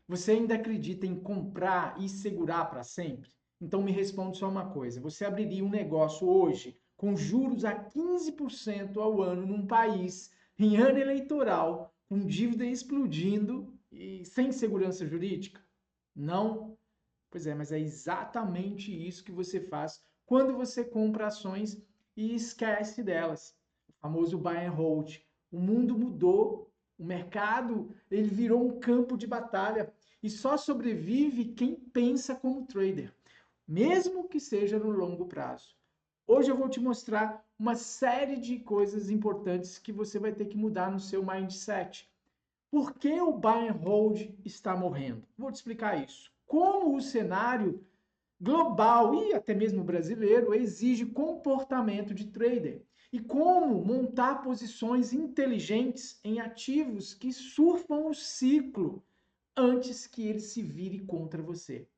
Você ainda acredita em comprar e segurar para sempre? Então me responde só uma coisa: você abriria um negócio hoje com juros a 15% ao ano num país em ano eleitoral, com dívida explodindo e sem segurança jurídica? Não? Pois é, mas é exatamente isso que você faz quando você compra ações e esquece delas. O famoso buy and hold. O mundo mudou, o mercado ele virou um campo de batalha e só sobrevive quem pensa como trader, mesmo que seja no longo prazo. Hoje eu vou te mostrar uma série de coisas importantes que você vai ter que mudar no seu mindset. Por que o buy and hold está morrendo? Vou te explicar isso. Como o cenário global e até mesmo brasileiro exige comportamento de trader e como montar posições inteligentes em ativos que surfam o ciclo antes que ele se vire contra você.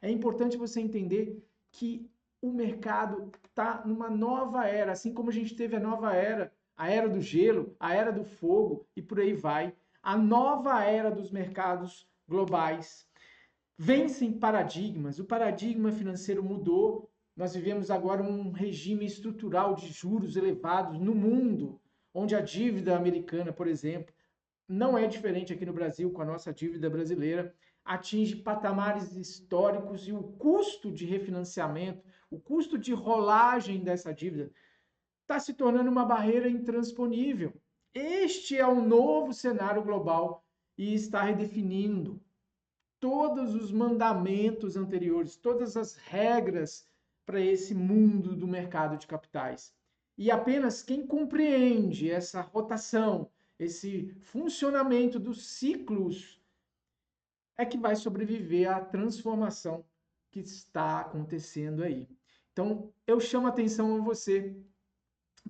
É importante você entender que o mercado está numa nova era, assim como a gente teve a era do gelo, a era do fogo e por aí vai. A nova era dos mercados globais. Vencem paradigmas, o paradigma financeiro mudou, nós vivemos agora um regime estrutural de juros elevados no mundo, onde a dívida americana, por exemplo, não é diferente aqui no Brasil com a nossa dívida brasileira, atinge patamares históricos e o custo de refinanciamento, o custo de rolagem dessa dívida está se tornando uma barreira intransponível. Este é o novo cenário global e está redefinindo todos os mandamentos anteriores, todas as regras para esse mundo do mercado de capitais. E apenas quem compreende essa rotação, esse funcionamento dos ciclos, é que vai sobreviver à transformação que está acontecendo aí. Então, eu chamo a atenção a você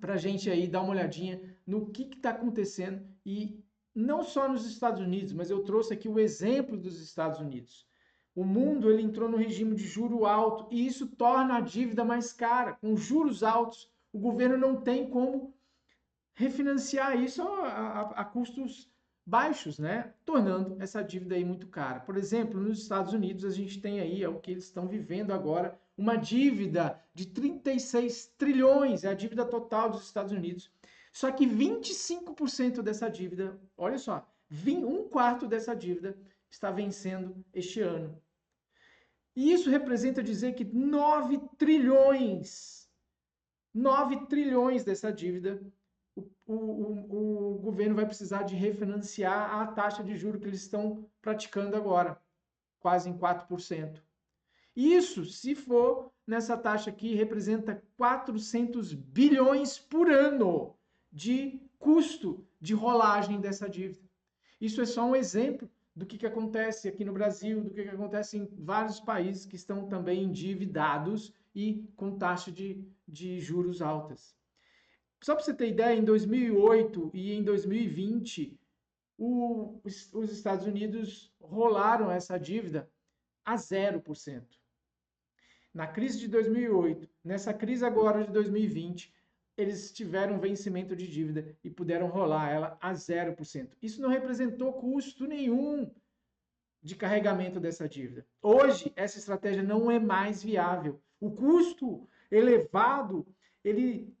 para a gente aí dar uma olhadinha no que está acontecendo e não só nos Estados Unidos, mas eu trouxe aqui o exemplo dos Estados Unidos. O mundo ele entrou no regime de juro alto e isso torna a dívida mais cara. Com juros altos, o governo não tem como refinanciar isso a custos baixos, né? Tornando essa dívida aí muito cara. Por exemplo, nos Estados Unidos a gente tem aí, é o que eles estão vivendo agora, uma dívida de 36 trilhões, é a dívida total dos Estados Unidos. Só que 25% dessa dívida, olha só, um quarto dessa dívida está vencendo este ano. E isso representa dizer que 9 trilhões dessa dívida o governo vai precisar de refinanciar a taxa de juros que eles estão praticando agora, quase em 4%. Isso, se for nessa taxa aqui, representa 400 bilhões por ano de custo de rolagem dessa dívida. Isso é só um exemplo do que acontece aqui no Brasil, do que acontece em vários países que estão também endividados e com taxa de juros altas. Só para você ter ideia, em 2008 e em 2020, os Estados Unidos rolaram essa dívida a 0%. Na crise de 2008, nessa crise agora de 2020, eles tiveram vencimento de dívida e puderam rolar ela a 0%. Isso não representou custo nenhum de carregamento dessa dívida. Hoje, essa estratégia não é mais viável. O custo elevado, ele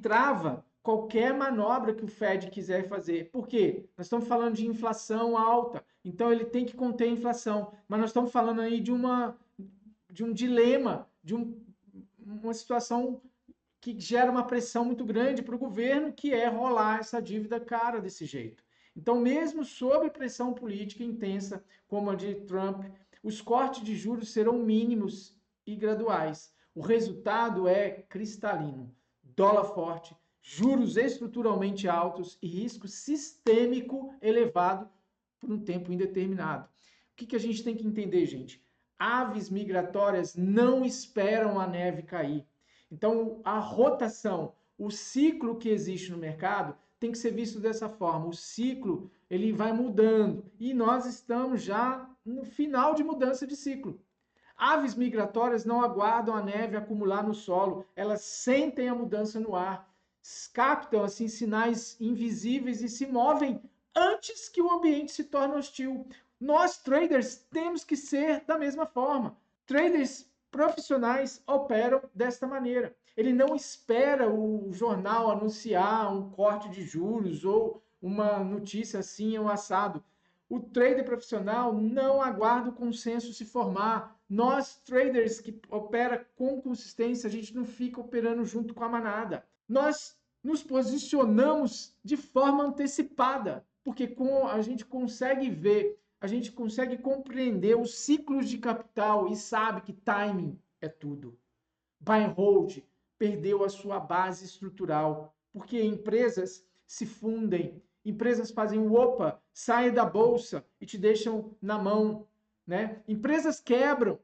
trava qualquer manobra que o Fed quiser fazer. Por quê? Nós estamos falando de inflação alta, então ele tem que conter a inflação. Mas nós estamos falando aí de um dilema, uma situação que gera uma pressão muito grande para o governo, que é rolar essa dívida cara desse jeito. Então, mesmo sob pressão política intensa, como a de Trump, os cortes de juros serão mínimos e graduais. O resultado é cristalino. Dólar forte, juros estruturalmente altos e risco sistêmico elevado por um tempo indeterminado. O que a gente tem que entender, gente? Aves migratórias não esperam a neve cair. Então, a rotação, o ciclo que existe no mercado tem que ser visto dessa forma. O ciclo ele vai mudando e nós estamos já no final de mudança de ciclo. Aves migratórias não aguardam a neve acumular no solo, elas sentem a mudança no ar, captam assim sinais invisíveis e se movem antes que o ambiente se torne hostil. Nós, traders, temos que ser da mesma forma. Traders profissionais operam desta maneira. Ele não espera o jornal anunciar um corte de juros ou uma notícia assim ou assado. O trader profissional não aguarda o consenso se formar. Nós, traders que opera com consistência, a gente não fica operando junto com a manada. Nós nos posicionamos de forma antecipada, porque a gente consegue ver, a gente consegue compreender os ciclos de capital e sabe que timing é tudo. Buy and hold perdeu a sua base estrutural, porque empresas se fundem, empresas fazem o opa, saem da bolsa e te deixam na mão, né? Empresas quebram,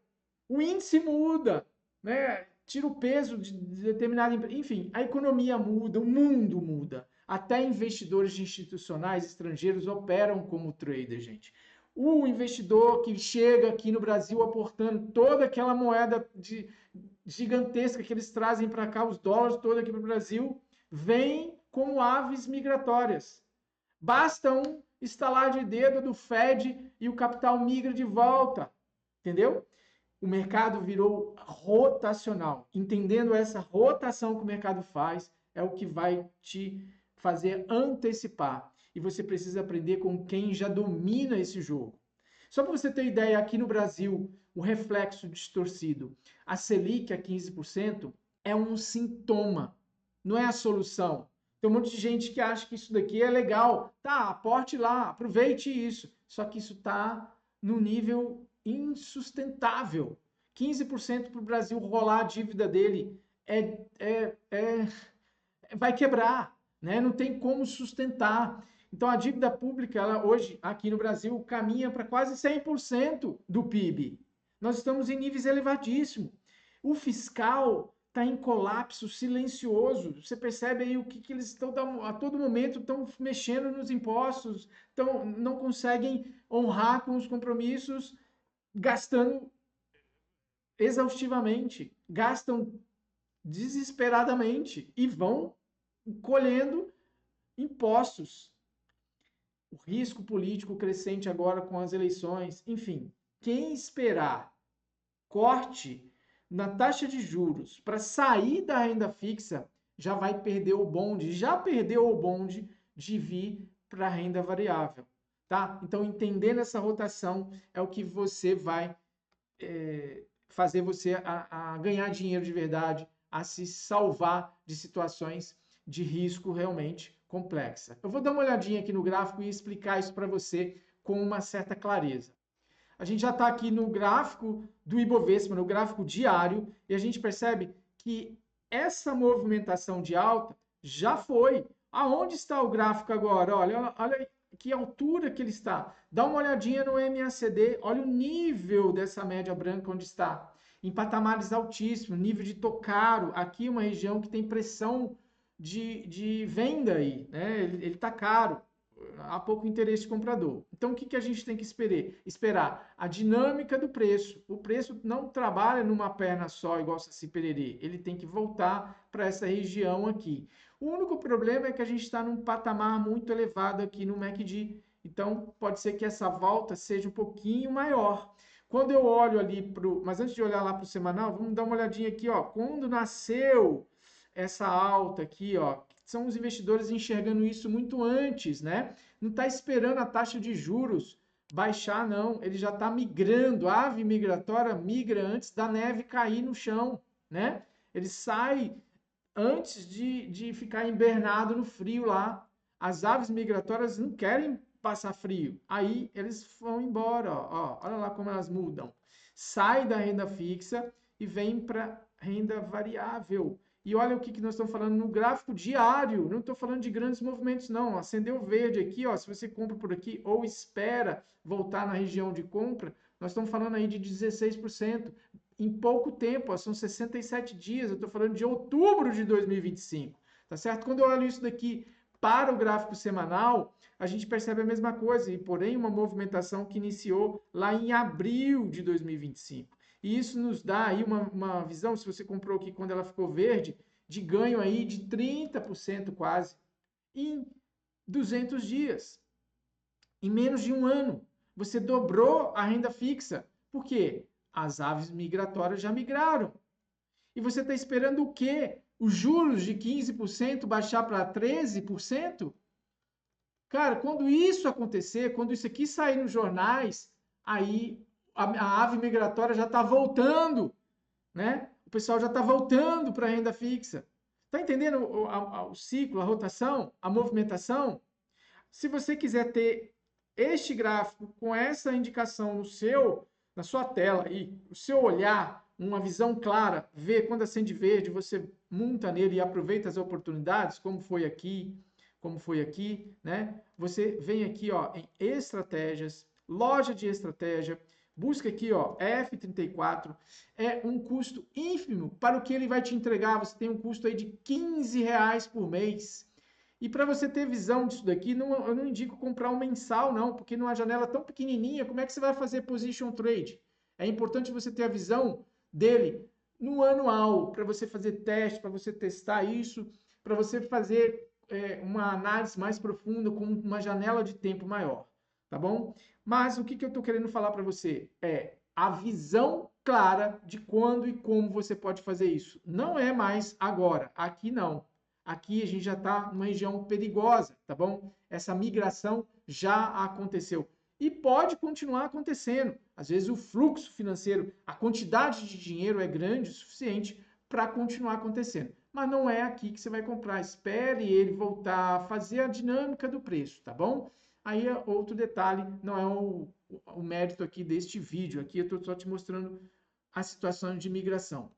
o índice muda, né? Tira o peso de determinada empresa, enfim, a economia muda, o mundo muda. Até investidores institucionais estrangeiros operam como trader, gente. O investidor que chega aqui no Brasil aportando toda aquela moeda gigantesca que eles trazem para cá, os dólares todos aqui para o Brasil, vem como aves migratórias. Basta um estalar de dedo do Fed e o capital migra de volta, entendeu? O mercado virou rotacional. Entendendo essa rotação que o mercado faz, é o que vai te fazer antecipar. E você precisa aprender com quem já domina esse jogo. Só para você ter ideia, aqui no Brasil, o reflexo distorcido. A Selic a 15% é um sintoma, não é a solução. Tem um monte de gente que acha que isso daqui é legal. Tá, aporte lá, aproveite isso. Só que isso está no nível insustentável. 15% para o Brasil rolar a dívida dele vai quebrar, né? Não tem como sustentar. Então a dívida pública, ela hoje aqui no Brasil caminha para quase 100% do PIB. Nós estamos em níveis elevadíssimos. O fiscal está em colapso silencioso. Você percebe aí o que eles estão a todo momento estão mexendo nos impostos, não conseguem honrar com os compromissos, gastando exaustivamente, gastam desesperadamente e vão colhendo impostos. O risco político crescente agora com as eleições, enfim, quem esperar corte na taxa de juros para sair da renda fixa já vai perder o bonde, já perdeu o bonde de vir para a renda variável, tá? Então, entendendo essa rotação é o que você vai fazer você a ganhar dinheiro de verdade, a se salvar de situações de risco realmente complexa. Eu vou dar uma olhadinha aqui no gráfico e explicar isso para você com uma certa clareza. A gente já está aqui no gráfico do Ibovespa, no gráfico diário, e a gente percebe que essa movimentação de alta já foi. Aonde está o gráfico agora? Olha que altura que ele está. Dá uma olhadinha no MACD, olha o nível dessa média branca onde está. Em patamares altíssimos, nível de Tocaro. Aqui uma região que tem pressão de venda aí, né? Ele está caro, há pouco interesse de comprador. Então, o que a gente tem que esperar? A dinâmica do preço. O preço não trabalha numa perna só, igual Saci Pererê. Ele tem que voltar para essa região aqui. O único problema é que a gente está num patamar muito elevado aqui no MACD. Então, pode ser que essa volta seja um pouquinho maior. Quando eu olho ali para o... Mas antes de olhar lá para o semanal, vamos dar uma olhadinha aqui, ó. Quando nasceu essa alta aqui, ó, são os investidores enxergando isso muito antes, né? Não está esperando a taxa de juros baixar, não. Ele já está migrando. A ave migratória migra antes da neve cair no chão, né? Ele sai antes de ficar hibernado no frio lá. As aves migratórias não querem passar frio. Aí eles vão embora, ó. Olha lá como elas mudam. Sai da renda fixa e vem para renda variável. E olha o que nós estamos falando no gráfico diário. Não estou falando de grandes movimentos, não. Acendeu verde aqui, ó. Se você compra por aqui ou espera voltar na região de compra, nós estamos falando aí de 16%. Em pouco tempo, ó, são 67 dias. Eu estou falando de outubro de 2025. Tá certo? Quando eu olho isso daqui para o gráfico semanal, a gente percebe a mesma coisa. E porém, uma movimentação que iniciou lá em abril de 2025. E isso nos dá aí uma visão, se você comprou aqui quando ela ficou verde, de ganho aí de 30% quase em 200 dias, em menos de um ano. Você dobrou a renda fixa. Por quê? As aves migratórias já migraram. E você está esperando o quê? Os juros de 15% baixar para 13%? Cara, quando isso acontecer, quando isso aqui sair nos jornais, aí a ave migratória já está voltando, né? O pessoal já está voltando para a renda fixa. Está entendendo o ciclo, a rotação, a movimentação? Se você quiser ter este gráfico com essa indicação na sua tela aí, o seu olhar, uma visão clara, ver quando acende verde, você monta nele e aproveita as oportunidades, como foi aqui, né? Você vem aqui, ó, em estratégias, loja de estratégia, busca aqui, ó, F34, é um custo ínfimo para o que ele vai te entregar. Você tem um custo aí de R$ 15 por mês. E para você ter visão disso daqui, eu não indico comprar um mensal, não, porque numa janela tão pequenininha, como é que você vai fazer position trade? É importante você ter a visão dele no anual, para você fazer teste, para você testar isso, para você fazer uma análise mais profunda com uma janela de tempo maior, tá bom? Mas o que eu estou querendo falar para você é a visão clara de quando e como você pode fazer isso. Não é mais agora, aqui não. Aqui a gente já está numa região perigosa, tá bom? Essa migração já aconteceu. E pode continuar acontecendo. Às vezes o fluxo financeiro, a quantidade de dinheiro é grande o suficiente para continuar acontecendo. Mas não é aqui que você vai comprar. Espere ele voltar, fazer a dinâmica do preço, tá bom? Aí é outro detalhe, não é o mérito aqui deste vídeo. Aqui eu estou só te mostrando a situação de migração.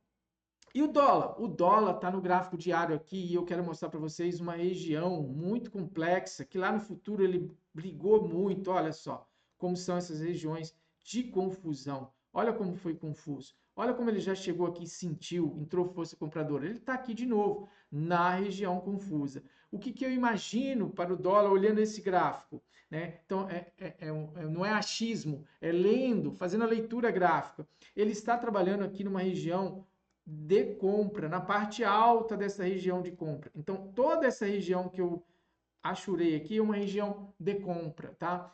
E o dólar? O dólar está no gráfico diário aqui e eu quero mostrar para vocês uma região muito complexa que lá no futuro ele brigou muito. Olha só como são essas regiões de confusão. Olha como foi confuso. Olha como ele já chegou aqui, sentiu, entrou força compradora. Ele está aqui de novo, na região confusa. O que eu imagino para o dólar olhando esse gráfico? Né? Então, não é achismo, é lendo, fazendo a leitura gráfica. Ele está trabalhando aqui numa região de compra, na parte alta dessa região de compra. Então, toda essa região que eu achurei aqui é uma região de compra, tá?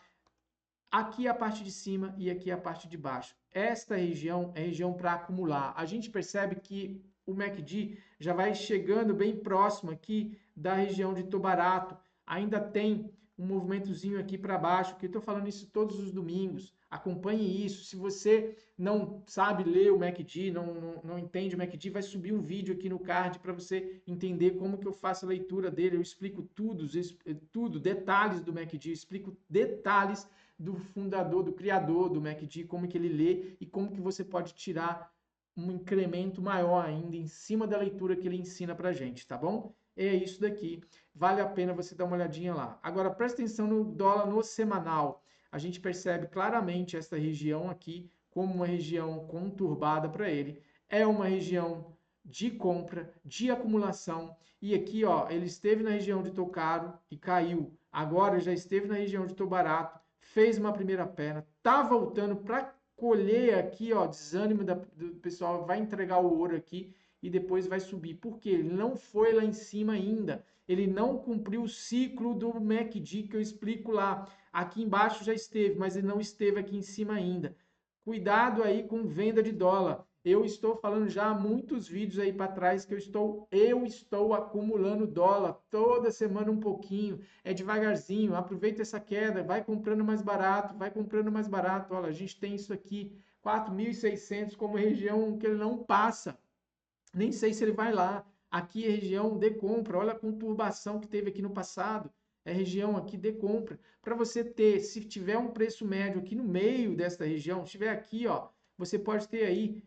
Aqui é a parte de cima e aqui é a parte de baixo. Esta região é região para acumular. A gente percebe que o MACD já vai chegando bem próximo aqui da região de Tobarato. Ainda tem um movimentozinho aqui para baixo, que eu estou falando isso todos os domingos. Acompanhe isso. Se você não sabe ler o MACD, não entende o MACD, vai subir um vídeo aqui no card para você entender como que eu faço a leitura dele. Eu explico tudo, detalhes do MACD, explico detalhes do fundador, do criador do MACD, como que ele lê e como que você pode tirar um incremento maior ainda em cima da leitura que ele ensina pra gente, tá bom? É isso daqui. Vale a pena você dar uma olhadinha lá. Agora, presta atenção no dólar no semanal. A gente percebe claramente essa região aqui como uma região conturbada para ele. É uma região de compra, de acumulação. E aqui, ó, ele esteve na região de tô caro e caiu. Agora já esteve na região de tô barato, fez uma primeira perna, tá voltando para colher aqui, ó, desânimo do pessoal, vai entregar o ouro aqui e depois vai subir. Por quê? Ele não foi lá em cima ainda. Ele não cumpriu o ciclo do MACD que eu explico lá. Aqui embaixo já esteve, mas ele não esteve aqui em cima ainda. Cuidado aí com venda de dólar. Eu estou falando já há muitos vídeos aí para trás que eu estou acumulando dólar toda semana um pouquinho, é devagarzinho, aproveita essa queda, vai comprando mais barato, vai comprando mais barato. Olha, a gente tem isso aqui, 4.600 como região que ele não passa. Nem sei se ele vai lá. Aqui é região de compra. Olha a conturbação que teve aqui no passado. É região aqui de compra. Para você ter, se tiver um preço médio aqui no meio desta região, se estiver aqui, ó, você pode ter aí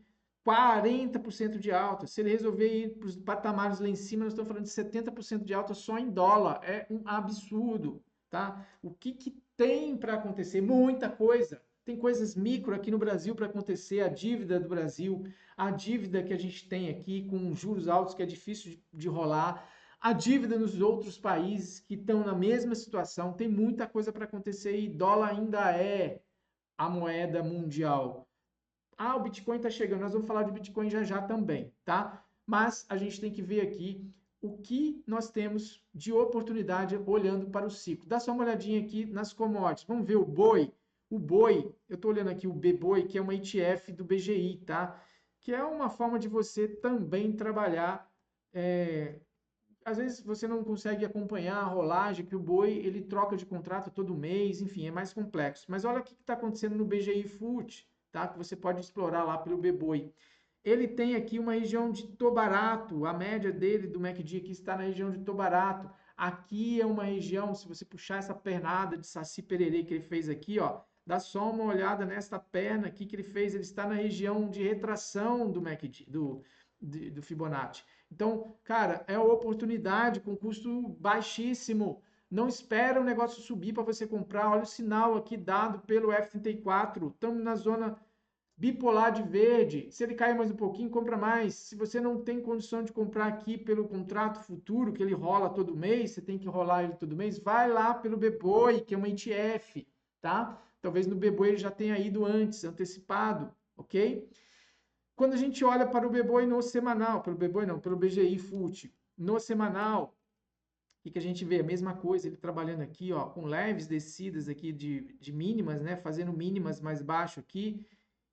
40% de alta. Se ele resolver ir para os patamares lá em cima, nós estamos falando de 70% de alta só em dólar. É um absurdo, tá? O que tem para acontecer? Muita coisa. Tem coisas micro aqui no Brasil para acontecer, a dívida do Brasil, a dívida que a gente tem aqui com juros altos que é difícil de rolar, a dívida nos outros países que estão na mesma situação, tem muita coisa para acontecer e dólar ainda é a moeda mundial. Ah, o Bitcoin está chegando, nós vamos falar de Bitcoin já já também, tá? Mas a gente tem que ver aqui o que nós temos de oportunidade olhando para o ciclo. Dá só uma olhadinha aqui nas commodities. Vamos ver o boi. O boi, eu estou olhando aqui o B-Boi, que é uma ETF do BGI, tá? Que é uma forma de você também trabalhar. Às vezes você não consegue acompanhar a rolagem, que o boi ele troca de contrato todo mês, enfim, é mais complexo. Mas olha o que está acontecendo no BGI Food, tá? Que você pode explorar lá pelo B-Boi. Ele tem aqui uma região de Tobarato, a média dele do MACD aqui está na região de Tobarato. Aqui é uma região, se você puxar essa pernada de Saci Pererê que ele fez aqui, ó, dá só uma olhada nesta perna aqui que ele fez, ele está na região de retração do MACD, do Fibonacci. Então, cara, é uma oportunidade com custo baixíssimo. Não espera o negócio subir para você comprar. Olha o sinal aqui dado pelo F34. Estamos na zona bipolar de verde. Se ele cair mais um pouquinho, compra mais. Se você não tem condição de comprar aqui pelo contrato futuro, que ele rola todo mês, você tem que rolar ele todo mês, vai lá pelo BBOI, que é uma ETF, tá? Talvez no BBOI ele já tenha ido antes, antecipado, ok? Quando a gente olha para o B-Boi no semanal, pelo B-Boi não, pelo BGI Fut, no semanal, o que a gente vê? A mesma coisa, ele trabalhando aqui, ó, com leves descidas aqui de mínimas, né? Fazendo mínimas mais baixo aqui,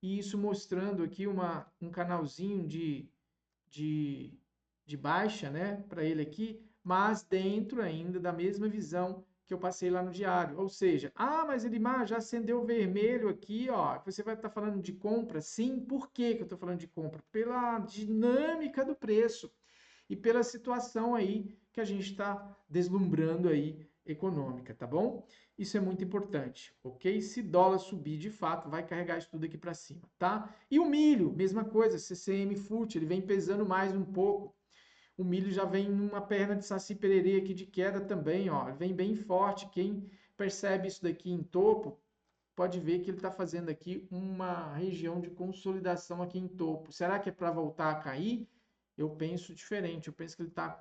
e isso mostrando aqui um canalzinho de, de baixa, né? Para ele aqui, mas dentro ainda da mesma visão que eu passei lá no diário. Ou seja, mas Elimar já acendeu vermelho aqui, ó. Você vai estar falando de compra? Sim, por que que eu estou falando de compra? Pela dinâmica do preço e pela situação aí que a gente está deslumbrando aí econômica, tá bom? Isso é muito importante, ok? Se dólar subir de fato, vai carregar isso tudo aqui para cima, tá? E o milho, mesma coisa, CCM Fut, ele vem pesando mais um pouco. O milho já vem numa perna de Saci Pererê aqui de queda também, ó. Vem bem forte. Quem percebe isso daqui em topo, pode ver que ele está fazendo aqui uma região de consolidação aqui em topo. Será que é para voltar a cair? Eu penso diferente. Eu penso que ele está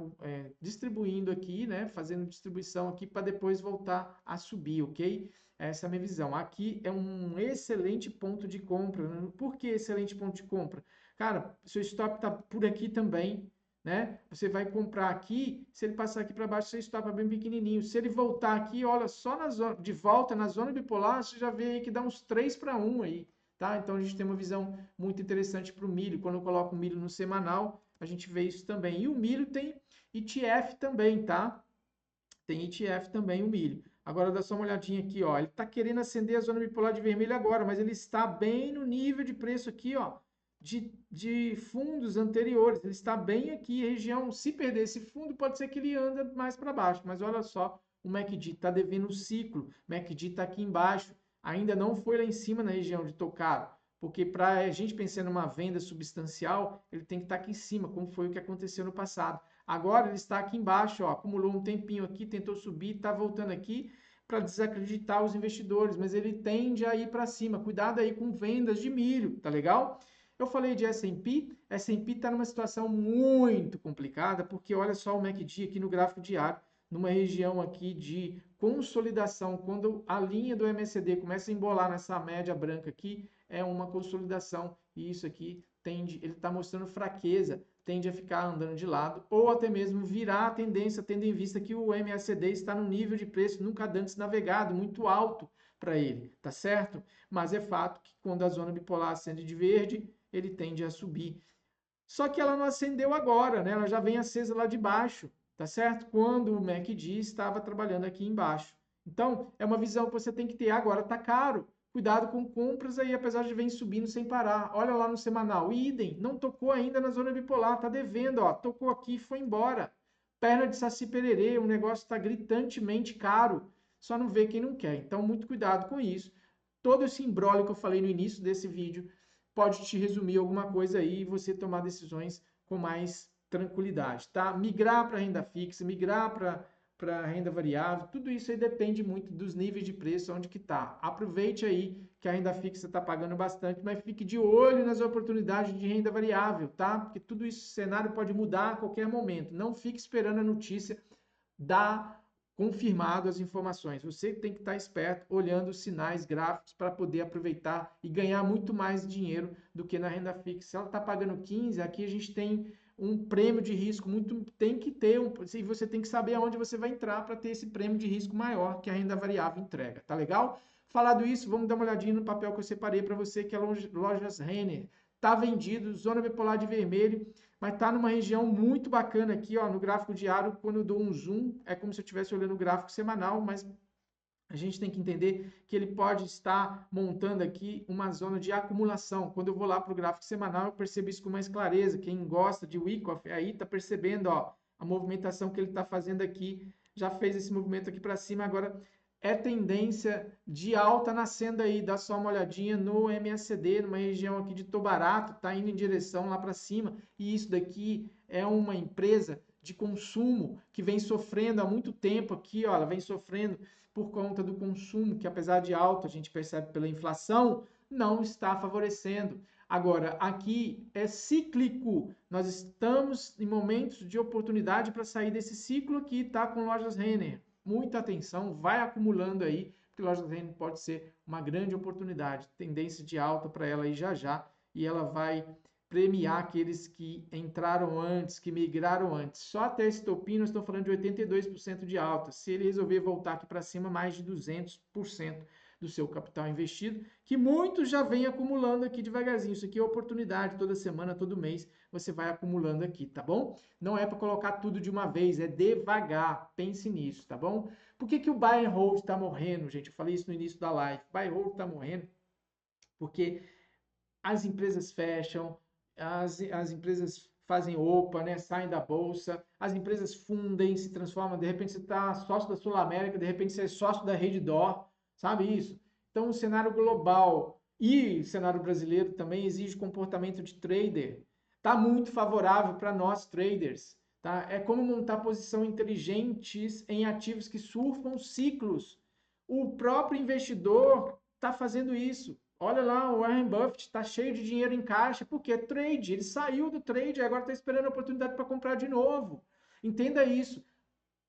distribuindo aqui, né? Fazendo distribuição aqui para depois voltar a subir, ok? Essa é a minha visão. Aqui é um excelente ponto de compra. Por que excelente ponto de compra? Cara, seu stop está por aqui também, né? Você vai comprar aqui, se ele passar aqui para baixo, seu stop é bem pequenininho. Se ele voltar aqui, olha, só na zona, de volta na zona bipolar, você já vê aí que dá uns 3 para 1 aí, tá? Então a gente tem uma visão muito interessante para o milho. Quando eu coloco o milho no semanal, a gente vê isso também. E o milho tem ETF também, tá? Tem ETF também o milho. Agora dá só uma olhadinha aqui, ó. Ele está querendo acender a zona bipolar de vermelho agora, mas ele está bem no nível de preço aqui, ó, de fundos anteriores. Ele está bem aqui, região. Se perder esse fundo, pode ser que ele anda mais para baixo. Mas olha só, o MACD está devendo o ciclo. O MACD está aqui embaixo. Ainda não foi lá em cima na região de Tocaro. Porque para a gente pensar numa venda substancial, ele tem que estar aqui em cima, como foi o que aconteceu no passado. Agora ele está aqui embaixo, ó, acumulou um tempinho aqui, tentou subir, está voltando aqui para desacreditar os investidores, mas ele tende a ir para cima. Cuidado aí com vendas de milho, tá legal? Eu falei de S&P, S&P está numa situação muito complicada, porque olha só o MACD aqui no gráfico diário, numa região aqui de consolidação, quando a linha do MACD começa a embolar nessa média branca aqui, é uma consolidação, e isso aqui tende, ele está mostrando fraqueza, tende a ficar andando de lado, ou até mesmo virar a tendência, tendo em vista que o MACD está no nível de preço nunca antes navegado, muito alto para ele, tá certo? Mas é fato que quando a zona bipolar acende de verde, ele tende a subir. Só que ela não acendeu agora, né? Ela já vem acesa lá de baixo, tá certo? Quando o MACD estava trabalhando aqui embaixo. Então, é uma visão que você tem que ter. Agora tá caro. Cuidado com compras aí, apesar de vem subindo sem parar. Olha lá no semanal, idem, não tocou ainda na zona bipolar, tá devendo, ó, tocou aqui e foi embora. Perna de Saci Pererê, o negócio está gritantemente caro, só não vê quem não quer. Então, muito cuidado com isso. Todo esse imbróglio que eu falei no início desse vídeo pode te resumir alguma coisa aí e você tomar decisões com mais tranquilidade, tá? Migrar para renda fixa, migrar para renda variável, tudo isso aí depende muito dos níveis de preço, onde que tá. Aproveite aí que a renda fixa está pagando bastante, mas fique de olho nas oportunidades de renda variável, tá? Porque tudo isso, o cenário pode mudar a qualquer momento. Não fique esperando a notícia da confirmado as informações. Você tem que estar esperto, olhando os sinais gráficos para poder aproveitar e ganhar muito mais dinheiro do que na renda fixa. Se ela está pagando 15, aqui a gente tem um prêmio de risco muito, tem que ter e você tem que saber aonde você vai entrar para ter esse prêmio de risco maior que a renda variável entrega, tá legal? Falado isso, vamos dar uma olhadinha no papel que eu separei para você, que é Lojas Renner. Tá vendido, zona bipolar de vermelho, mas tá numa região muito bacana aqui, ó, no gráfico diário. Quando eu dou um zoom, é como se eu estivesse olhando o gráfico semanal, mas a gente tem que entender que ele pode estar montando aqui uma zona de acumulação. Quando eu vou lá para o gráfico semanal, eu percebo isso com mais clareza. Quem gosta de Wyckoff aí está percebendo, ó, a movimentação que ele está fazendo aqui. Já fez esse movimento aqui para cima, agora é tendência de alta nascendo aí. Dá só uma olhadinha no MACD, numa região aqui de tô barato, está indo em direção lá para cima. E isso daqui é uma empresa de consumo que vem sofrendo há muito tempo aqui, ó, ela vem sofrendo por conta do consumo, que apesar de alto, a gente percebe pela inflação, não está favorecendo. Agora, aqui é cíclico. Nós estamos em momentos de oportunidade para sair desse ciclo aqui, tá? Com Lojas Renner. Muita atenção, vai acumulando aí, porque Lojas Renner pode ser uma grande oportunidade. Tendência de alta para ela aí já já, e ela vai premiar aqueles que entraram antes, que migraram antes. Só até esse topinho nós estamos falando de 82% de alta. Se ele resolver voltar aqui para cima, mais de 200% do seu capital investido, que muitos já vem acumulando aqui devagarzinho. Isso aqui é oportunidade, toda semana, todo mês, você vai acumulando aqui, tá bom? Não é para colocar tudo de uma vez, é devagar, pense nisso, tá bom? Por que o buy and hold está morrendo, gente? Eu falei isso no início da live. Buy and hold está morrendo porque as empresas fecham, as empresas fazem OPA, né, saem da bolsa, as empresas fundem, se transformam, de repente você está sócio da Sul América, de repente você é sócio da Redditor, sabe isso? Então o cenário global e o cenário brasileiro também exige comportamento de trader. Está muito favorável para nós traders. Tá? É como montar posição inteligentes em ativos que surfam ciclos. O próprio investidor está fazendo isso. Olha lá, o Warren Buffett está cheio de dinheiro em caixa, porque é trade. Ele saiu do trade e agora está esperando a oportunidade para comprar de novo. Entenda isso.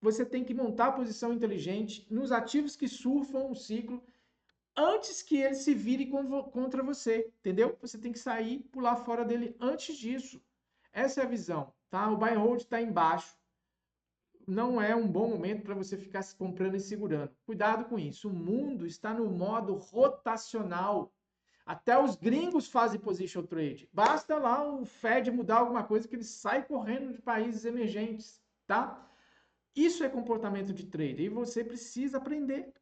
Você tem que montar a posição inteligente nos ativos que surfam o ciclo antes que ele se vire contra você, entendeu? Você tem que sair, pular fora dele antes disso. Essa é a visão, tá? O buy and hold está embaixo. Não é um bom momento para você ficar se comprando e segurando. Cuidado com isso. O mundo está no modo rotacional. Até os gringos fazem position trade. Basta lá o Fed mudar alguma coisa que ele sai correndo de países emergentes, tá? Isso é comportamento de trader e você precisa aprender.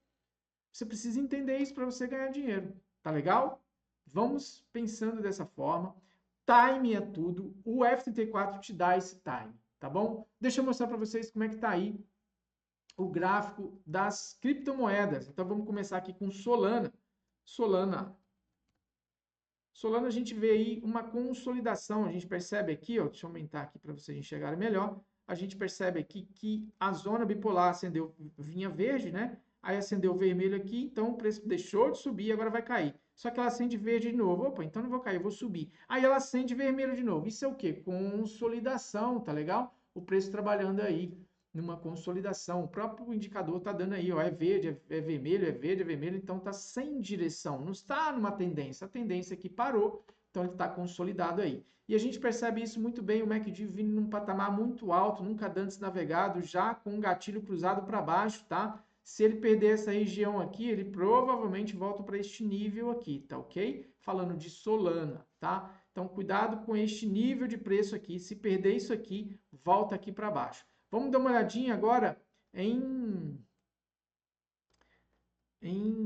Você precisa entender isso para você ganhar dinheiro. Tá legal? Vamos pensando dessa forma. Time é tudo. O F34 te dá esse time, tá bom? Deixa eu mostrar para vocês como é que tá aí o gráfico das criptomoedas. Então vamos começar aqui com Solana. Solana a gente vê aí uma consolidação, a gente percebe aqui, ó, deixa eu aumentar aqui para vocês enxergarem melhor, a gente percebe aqui que a zona bipolar acendeu, vinha verde, né? Aí acendeu vermelho aqui, então o preço deixou de subir e agora vai cair. Só que ela acende verde de novo. Opa, então não vou cair, eu vou subir. Aí ela acende vermelho de novo. Isso é o quê? Consolidação, tá legal? O preço trabalhando aí numa consolidação. O próprio indicador está dando aí, ó, é verde, é vermelho, é verde, é vermelho, então está sem direção, não está numa tendência. A tendência aqui parou, então ele está consolidado aí. E a gente percebe isso muito bem, o MACD vindo num patamar muito alto, nunca antes navegado, já com um gatilho cruzado para baixo, tá? Se ele perder essa região aqui, ele provavelmente volta para este nível aqui, tá ok? Falando de Solana, tá? Então, cuidado com este nível de preço aqui. Se perder isso aqui, volta aqui para baixo. Vamos dar uma olhadinha agora em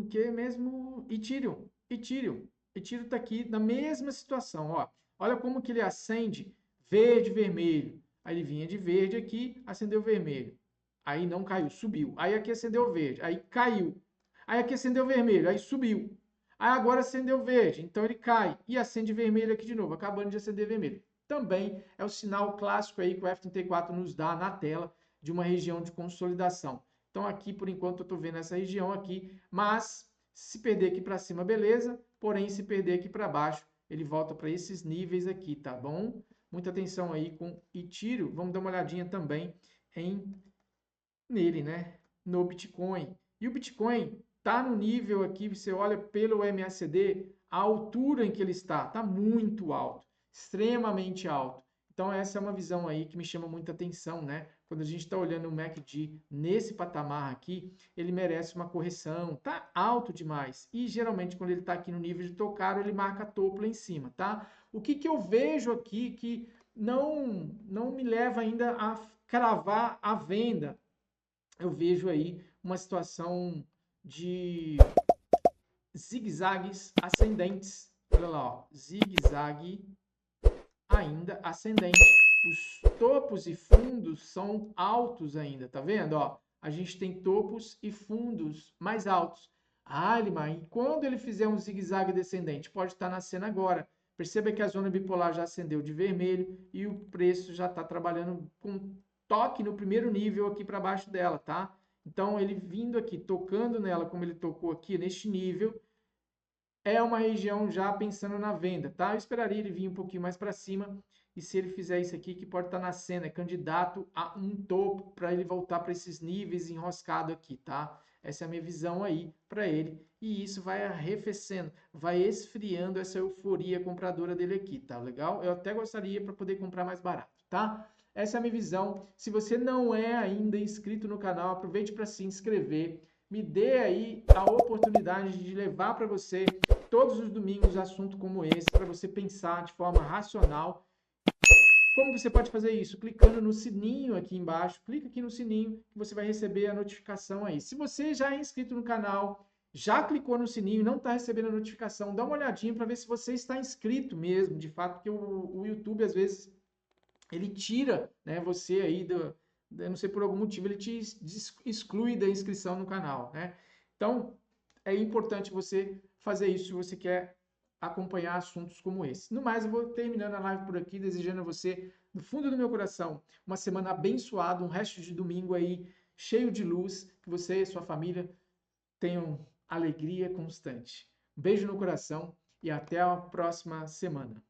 que mesmo? Ethereum. Ethereum está aqui na mesma situação, ó. Olha como que ele acende verde, vermelho. Aí ele vinha de verde aqui, acendeu vermelho. Aí não caiu, subiu. Aí aqui acendeu verde, aí caiu. Aí aqui acendeu vermelho, aí subiu. Aí agora acendeu verde, então ele cai e acende vermelho aqui de novo, acabando de acender vermelho. Também é o sinal clássico aí que o F34 nos dá na tela de uma região de consolidação. Então aqui, por enquanto, eu estou vendo essa região aqui, mas se perder aqui para cima, beleza. Porém, se perder aqui para baixo, ele volta para esses níveis aqui, tá bom? Muita atenção aí com Ethereum. Vamos dar uma olhadinha também nele, né? No Bitcoin. E o Bitcoin tá no nível aqui, você olha pelo MACD, a altura em que ele está muito alto, extremamente alto. Então essa é uma visão aí que me chama muita atenção, né? quando a gente está olhando o MACD nesse patamar aqui, ele merece uma correção, tá alto demais. E geralmente quando ele está aqui no nível de tocar, ele marca topo lá em cima, tá? O que que eu vejo aqui que não me leva ainda a cravar a venda? Eu vejo aí uma situação de zigue-zagues ascendentes. Olha lá, ó, zigue-zague ainda ascendente. Os topos e fundos são altos ainda, tá vendo? Ó, a gente tem topos e fundos mais altos. Ah, Lima, e quando ele fizer um zigue-zague descendente? Pode estar nascendo agora. Perceba que a zona bipolar já acendeu de vermelho e o preço já está trabalhando com toque no primeiro nível aqui para baixo dela, tá? Então, ele vindo aqui, tocando nela como ele tocou aqui neste nível, é uma região já pensando na venda, tá? Eu esperaria ele vir um pouquinho mais para cima e se ele fizer isso aqui, que pode estar nascendo, é candidato a um topo para ele voltar para esses níveis enroscado aqui, tá? Essa é a minha visão aí para ele e isso vai arrefecendo, vai esfriando essa euforia compradora dele aqui, tá legal? Eu até gostaria para poder comprar mais barato, tá? Essa é a minha visão. Se você não é ainda inscrito no canal, aproveite para se inscrever. Me dê aí a oportunidade de levar para você todos os domingos assunto como esse, para você pensar de forma racional. Como você pode fazer isso? Clicando no sininho aqui embaixo, clica aqui no sininho que você vai receber a notificação aí. Se você já é inscrito no canal, já clicou no sininho e não está recebendo a notificação, dá uma olhadinha para ver se você está inscrito mesmo, de fato, porque o YouTube às vezes ele tira, né, você aí eu não sei por algum motivo, ele te exclui da inscrição no canal, né? Então, é importante você fazer isso se você quer acompanhar assuntos como esse. No mais, eu vou terminando a live por aqui, desejando a você, do fundo do meu coração, uma semana abençoada, um resto de domingo aí cheio de luz, que você e sua família tenham alegria constante. Um beijo no coração e até a próxima semana.